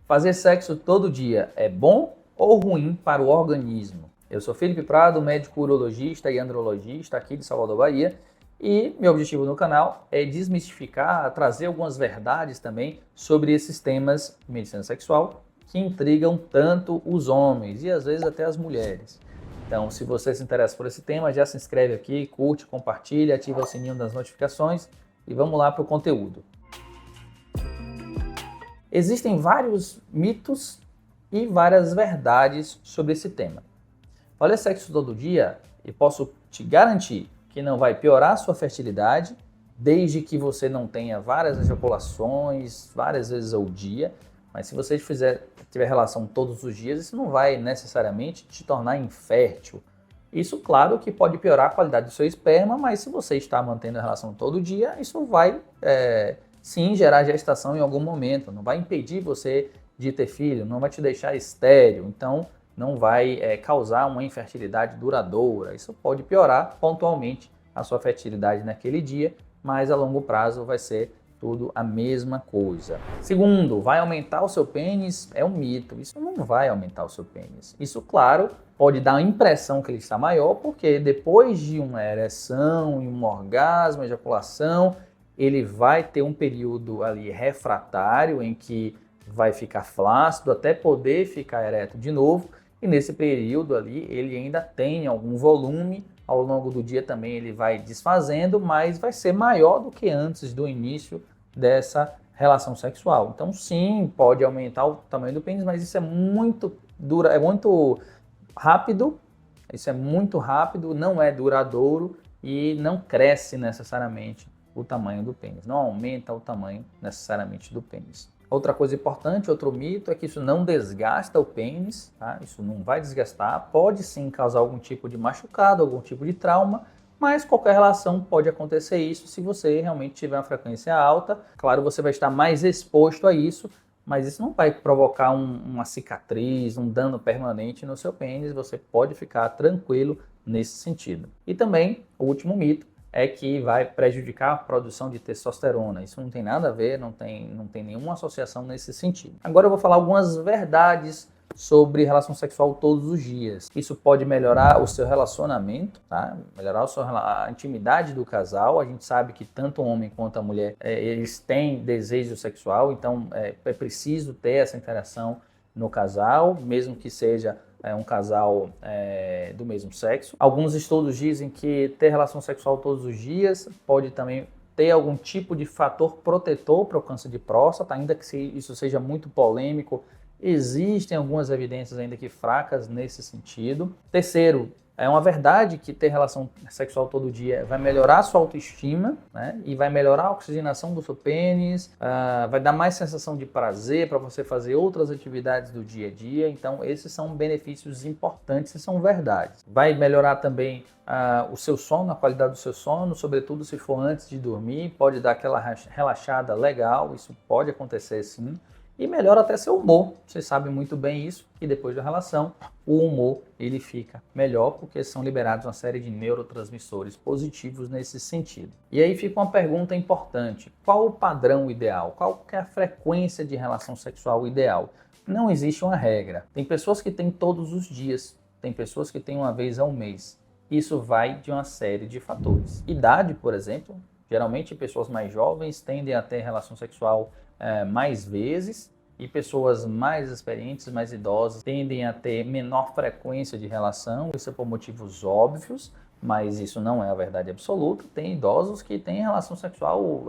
Fazer sexo todo dia é bom ou ruim para o organismo? Eu sou Felipe Prado, médico urologista e andrologista aqui de Salvador, Bahia, e meu objetivo no canal é desmistificar, trazer algumas verdades também sobre esses temas de medicina sexual que intrigam tanto os homens e às vezes até as mulheres. Então, se você se interessa por esse tema, já se inscreve aqui, curte, compartilha, ativa o sininho das notificações e vamos lá para o conteúdo. Existem vários mitos e várias verdades sobre esse tema. Fazer sexo todo dia, e posso te garantir que não vai piorar a sua fertilidade, desde que você não tenha várias ejaculações, várias vezes ao dia. Mas se você tiver relação todos os dias, isso não vai necessariamente te tornar infértil. Isso, claro, que pode piorar a qualidade do seu esperma, mas se você está mantendo a relação todo dia, isso vai sim gerar gestação em algum momento. Não vai impedir você de ter filho, não vai te deixar estéril. Então, não vai causar uma infertilidade duradoura. Isso pode piorar pontualmente a sua fertilidade naquele dia, mas a longo prazo vai ser tudo a mesma coisa. Segundo, vai aumentar o seu pênis? É um mito. Isso não vai aumentar o seu pênis. Isso, claro, pode dar a impressão que ele está maior, porque depois de uma ereção, um orgasmo, ejaculação, ele vai ter um período ali refratário em que vai ficar flácido até poder ficar ereto de novo. E nesse período ali ele ainda tem algum volume, ao longo do dia também ele vai desfazendo, mas vai ser maior do que antes do início dessa relação sexual. Então sim, pode aumentar o tamanho do pênis, mas isso é muito rápido, não é duradouro e não cresce necessariamente o tamanho do pênis, não aumenta o tamanho necessariamente do pênis. Outra coisa importante, outro mito, é que isso não desgasta o pênis, tá? Isso não vai desgastar, pode sim causar algum tipo de machucado, algum tipo de trauma, mas qualquer relação pode acontecer isso se você realmente tiver uma frequência alta. Claro, você vai estar mais exposto a isso, mas isso não vai provocar uma cicatriz, um dano permanente no seu pênis, você pode ficar tranquilo nesse sentido. E também, o último mito, é que vai prejudicar a produção de testosterona. Isso não tem nada a ver, não tem nenhuma associação nesse sentido. Agora eu vou falar algumas verdades sobre relação sexual todos os dias. Isso pode melhorar o seu relacionamento, tá? Melhorar a intimidade do casal. A gente sabe que tanto o homem quanto a mulher, eles têm desejo sexual, então é preciso ter essa interação no casal, mesmo que seja um casal do mesmo sexo. Alguns estudos dizem que ter relação sexual todos os dias pode também ter algum tipo de fator protetor para o câncer de próstata, ainda que isso seja muito polêmico, existem algumas evidências ainda que fracas nesse sentido. Terceiro, é uma verdade que ter relação sexual todo dia vai melhorar a sua autoestima, né? E vai melhorar a oxigenação do seu pênis, vai dar mais sensação de prazer para você fazer outras atividades do dia a dia. Então, esses são benefícios importantes e são verdades. Vai melhorar também o seu sono, a qualidade do seu sono, sobretudo se for antes de dormir, pode dar aquela relaxada legal, isso pode acontecer sim. E melhora até seu humor. Vocês sabem muito bem isso, que depois da relação, o humor ele fica melhor porque são liberados uma série de neurotransmissores positivos nesse sentido. E aí fica uma pergunta importante: qual o padrão ideal? Qual que é a frequência de relação sexual ideal? Não existe uma regra. Tem pessoas que têm todos os dias, tem pessoas que têm uma vez ao mês. Isso vai de uma série de fatores. Idade, por exemplo, geralmente pessoas mais jovens tendem a ter relação sexual mais vezes, e pessoas mais experientes, mais idosas, tendem a ter menor frequência de relação. Isso é por motivos óbvios, mas isso não é a verdade absoluta. Tem idosos que têm relação sexual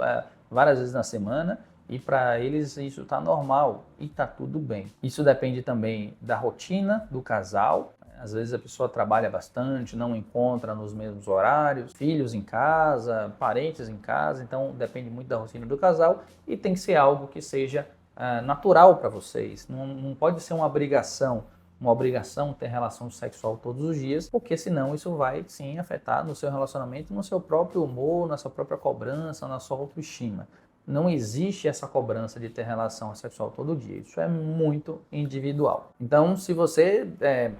várias vezes na semana e para eles isso está normal e está tudo bem. Isso depende também da rotina do casal. Às vezes a pessoa trabalha bastante, não encontra nos mesmos horários, filhos em casa, parentes em casa, então depende muito da rotina do casal e tem que ser algo que seja natural para vocês. Não pode ser uma obrigação ter relação sexual todos os dias, porque senão isso vai sim afetar no seu relacionamento, no seu próprio humor, na sua própria cobrança, na sua autoestima. Não existe essa cobrança de ter relação sexual todo dia. Isso é muito individual. Então, se você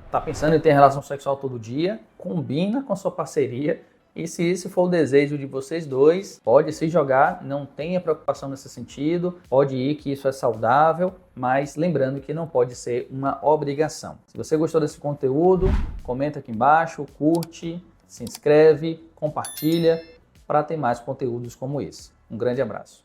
está pensando em ter relação sexual todo dia, combina com a sua parceria E se esse for o desejo de vocês dois, pode se jogar, não tenha preocupação nesse sentido, pode ir que isso é saudável, mas lembrando que não pode ser uma obrigação. Se você gostou desse conteúdo, comenta aqui embaixo, curte, se inscreve, compartilha para ter mais conteúdos como esse. Um grande abraço.